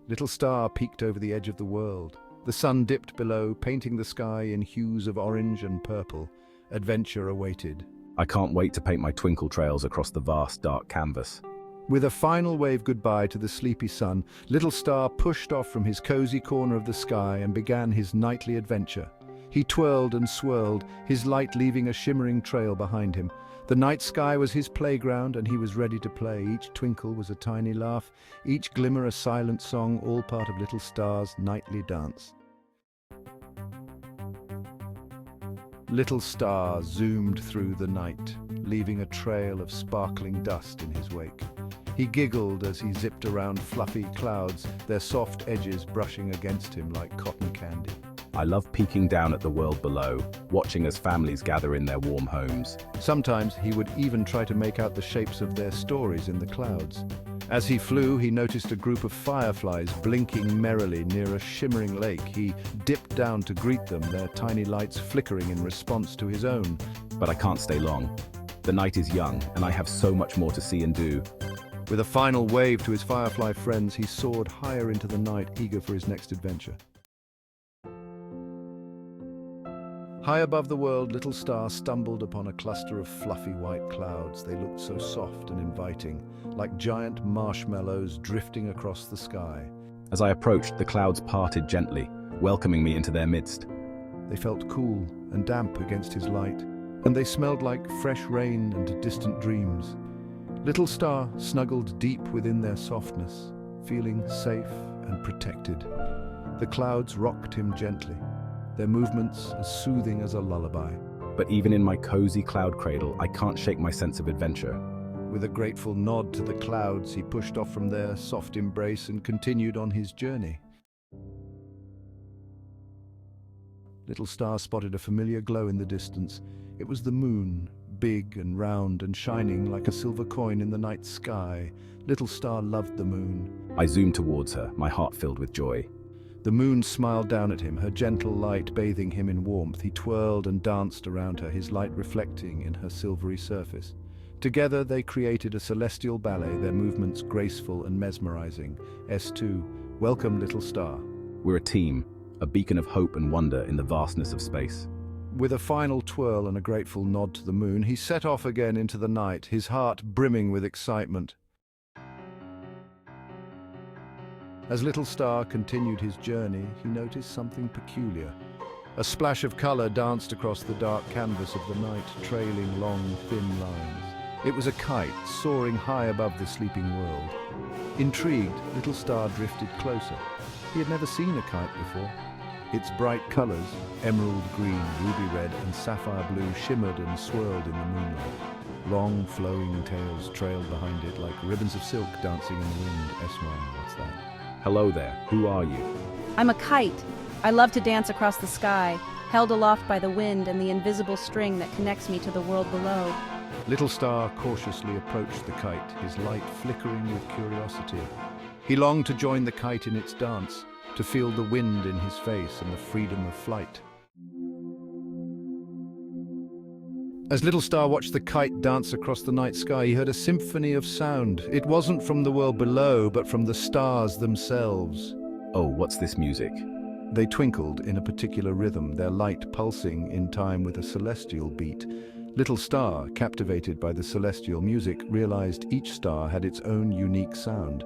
Little star peeked over the edge of the world. The sun dipped below, painting the sky in hues of orange and purple. Adventure awaited. I can't wait to paint my twinkle trails across the vast, dark canvas. With a final wave goodbye to the sleepy sun, Little Star pushed off from his cozy corner of the sky and began his nightly adventure. He twirled and swirled, his light leaving a shimmering trail behind him. The night sky was his playground, and he was ready to play. Each twinkle was a tiny laugh, each glimmer a silent song, all part of Little Star's nightly dance. Little Star zoomed through the night, leaving a trail of sparkling dust in his wake. He giggled as he zipped around fluffy clouds, their soft edges brushing against him like cotton candy. I love peeking down at the world below, watching as families gather in their warm homes. Sometimes he would even try to make out the shapes of their stories in the clouds. As he flew, he noticed a group of fireflies blinking merrily near a shimmering lake. He dipped down to greet them, their tiny lights flickering in response to his own. But I can't stay long. The night is young, and I have so much more to see and do. With a final wave to his firefly friends, he soared higher into the night, eager for his next adventure. High above the world, Little Star stumbled upon a cluster of fluffy white clouds. They looked so soft and inviting, like giant marshmallows drifting across the sky. As I approached, the clouds parted gently, welcoming me into their midst. They felt cool and damp against his light, and they smelled like fresh rain and distant dreams. Little Star snuggled deep within their softness, feeling safe and protected. The clouds rocked him gently, their movements as soothing as a lullaby. But even in my cozy cloud cradle, I can't shake my sense of adventure. With a grateful nod to the clouds, he pushed off from their soft embrace and continued on his journey. Little Star spotted a familiar glow in the distance. It was the moon, big and round and shining like a silver coin in the night sky. Little Star loved the moon. I zoomed towards her, my heart filled with joy. The moon smiled down at him, her gentle light bathing him in warmth. He twirled and danced around her, his light reflecting in her silvery surface. Together they created a celestial ballet, their movements graceful and mesmerizing. S2, welcome Little Star. We're a team, a beacon of hope and wonder in the vastness of space. With a final twirl and a grateful nod to the moon, he set off again into the night, his heart brimming with excitement. As Little Star continued his journey, he noticed something peculiar. A splash of color danced across the dark canvas of the night, trailing long, thin lines. It was a kite, soaring high above the sleeping world. Intrigued, Little Star drifted closer. He had never seen a kite before. Its bright colors, emerald green, ruby red, and sapphire blue, shimmered and swirled in the moonlight. Long, flowing tails trailed behind it like ribbons of silk dancing in the wind. S1, what's that? Hello there, who are you? I'm a kite. I love to dance across the sky, held aloft by the wind and the invisible string that connects me to the world below. Little Star cautiously approached the kite, his light flickering with curiosity. He longed to join the kite in its dance, to feel the wind in his face and the freedom of flight. As Little Star watched the kite dance across the night sky, he heard a symphony of sound. It wasn't from the world below, but from the stars themselves. Oh, what's this music? They twinkled in a particular rhythm, their light pulsing in time with a celestial beat. Little Star, captivated by the celestial music, realized each star had its own unique sound.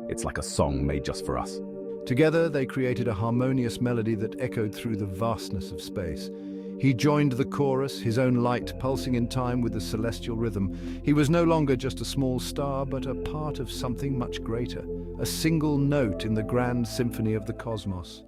It's like a song made just for us. Together, they created a harmonious melody that echoed through the vastness of space. He joined the chorus, his own light pulsing in time with the celestial rhythm. He was no longer just a small star, but a part of something much greater, a single note in the grand symphony of the cosmos.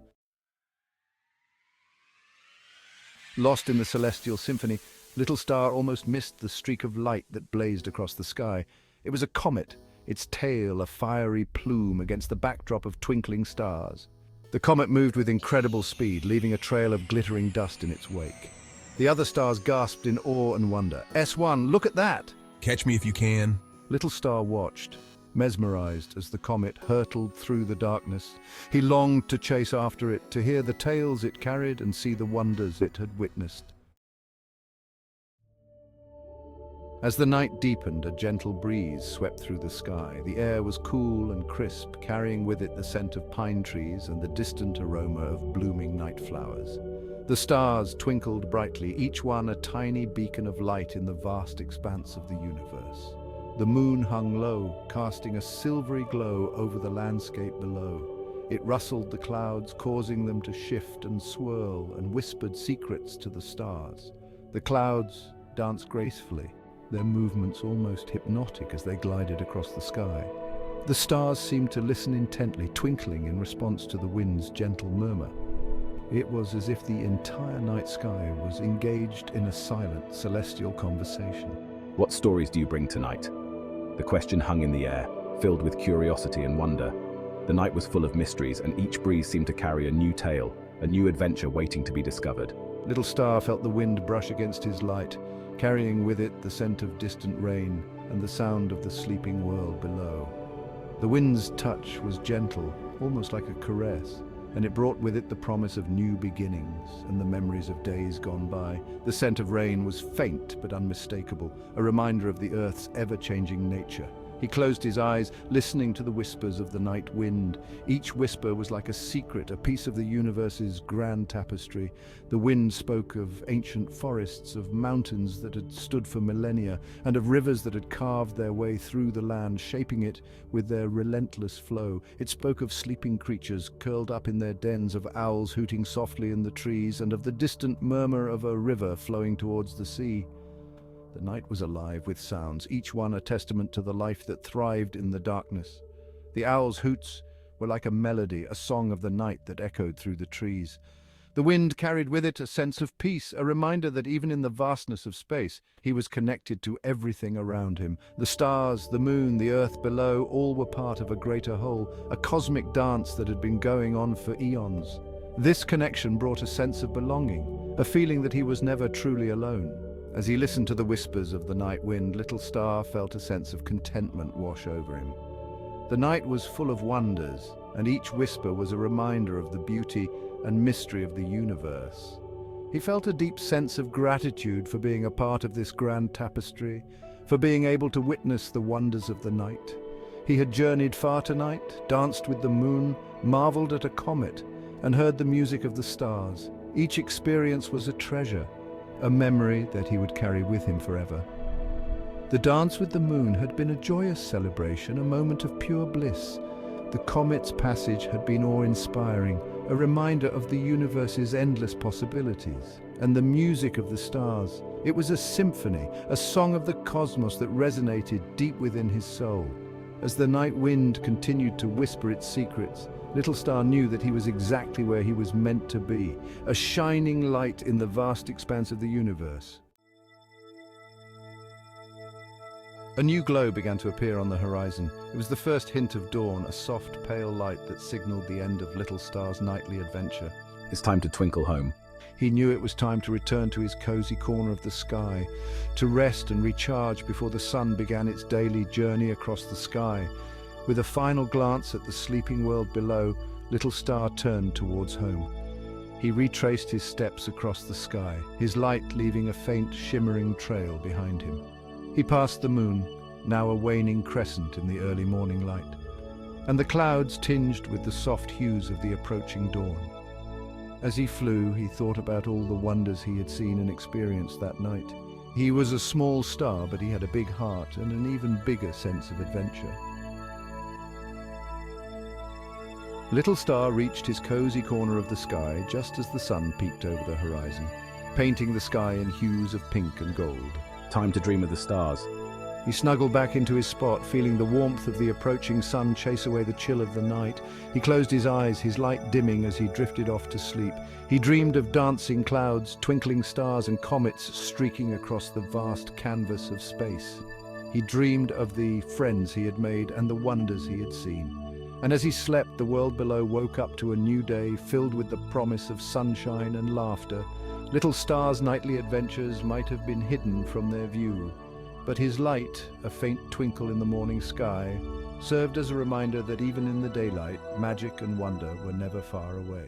Lost in the celestial symphony, Little Star almost missed the streak of light that blazed across the sky. It was a comet, its tail a fiery plume against the backdrop of twinkling stars. The comet moved with incredible speed, leaving a trail of glittering dust in its wake. The other stars gasped in awe and wonder. S1, look at that! Catch me if you can. Little Star watched, mesmerized as the comet hurtled through the darkness. He longed to chase after it, to hear the tales it carried and see the wonders it had witnessed. As the night deepened, a gentle breeze swept through the sky. The air was cool and crisp, carrying with it the scent of pine trees and the distant aroma of blooming night flowers. The stars twinkled brightly, each one a tiny beacon of light in the vast expanse of the universe. The moon hung low, casting a silvery glow over the landscape below. It rustled the clouds, causing them to shift and swirl, and whispered secrets to the stars. The clouds danced gracefully, their movements almost hypnotic as they glided across the sky. The stars seemed to listen intently, twinkling in response to the wind's gentle murmur. It was as if the entire night sky was engaged in a silent, celestial conversation. What stories do you bring tonight? The question hung in the air, filled with curiosity and wonder. The night was full of mysteries, and each breeze seemed to carry a new tale, a new adventure waiting to be discovered. Little Star felt the wind brush against his light, carrying with it the scent of distant rain and the sound of the sleeping world below. The wind's touch was gentle, almost like a caress, and it brought with it the promise of new beginnings and the memories of days gone by. The scent of rain was faint but unmistakable, a reminder of the earth's ever-changing nature. He closed his eyes, listening to the whispers of the night wind. Each whisper was like a secret, a piece of the universe's grand tapestry. The wind spoke of ancient forests, of mountains that had stood for millennia, and of rivers that had carved their way through the land, shaping it with their relentless flow. It spoke of sleeping creatures curled up in their dens, of owls hooting softly in the trees, and of the distant murmur of a river flowing towards the sea. The night was alive with sounds, each one a testament to the life that thrived in the darkness. The owl's hoots were like a melody, a song of the night that echoed through the trees. The wind carried with it a sense of peace, a reminder that even in the vastness of space, he was connected to everything around him. The stars, the moon, the earth below, all were part of a greater whole, a cosmic dance that had been going on for eons. This connection brought a sense of belonging, a feeling that he was never truly alone. As he listened to the whispers of the night wind, Little Star felt a sense of contentment wash over him. The night was full of wonders, and each whisper was a reminder of the beauty and mystery of the universe. He felt a deep sense of gratitude for being a part of this grand tapestry, for being able to witness the wonders of the night. He had journeyed far tonight, danced with the moon, marveled at a comet, and heard the music of the stars. Each experience was a treasure, a memory that he would carry with him forever. The dance with the moon had been a joyous celebration, a moment of pure bliss. The comet's passage had been awe-inspiring, a reminder of the universe's endless possibilities. And the music of the stars, it was a symphony, a song of the cosmos that resonated deep within his soul. As the night wind continued to whisper its secrets, Little Star knew that he was exactly where he was meant to be, a shining light in the vast expanse of the universe. A new glow began to appear on the horizon. It was the first hint of dawn, a soft, pale light that signaled the end of Little Star's nightly adventure. It's time to twinkle home. He knew it was time to return to his cozy corner of the sky, to rest and recharge before the sun began its daily journey across the sky. With a final glance at the sleeping world below, Little Star turned towards home. He retraced his steps across the sky, his light leaving a faint, shimmering trail behind him. He passed the moon, now a waning crescent in the early morning light, and the clouds tinged with the soft hues of the approaching dawn. As he flew, he thought about all the wonders he had seen and experienced that night. He was a small star, but he had a big heart and an even bigger sense of adventure. Little Star reached his cozy corner of the sky just as the sun peeked over the horizon, painting the sky in hues of pink and gold. Time to dream of the stars. He snuggled back into his spot, feeling the warmth of the approaching sun chase away the chill of the night. He closed his eyes, his light dimming as he drifted off to sleep. He dreamed of dancing clouds, twinkling stars, and comets streaking across the vast canvas of space. He dreamed of the friends he had made and the wonders he had seen. And as he slept, the world below woke up to a new day filled with the promise of sunshine and laughter. Little Star's nightly adventures might have been hidden from their view, but his light, a faint twinkle in the morning sky, served as a reminder that even in the daylight, magic and wonder were never far away.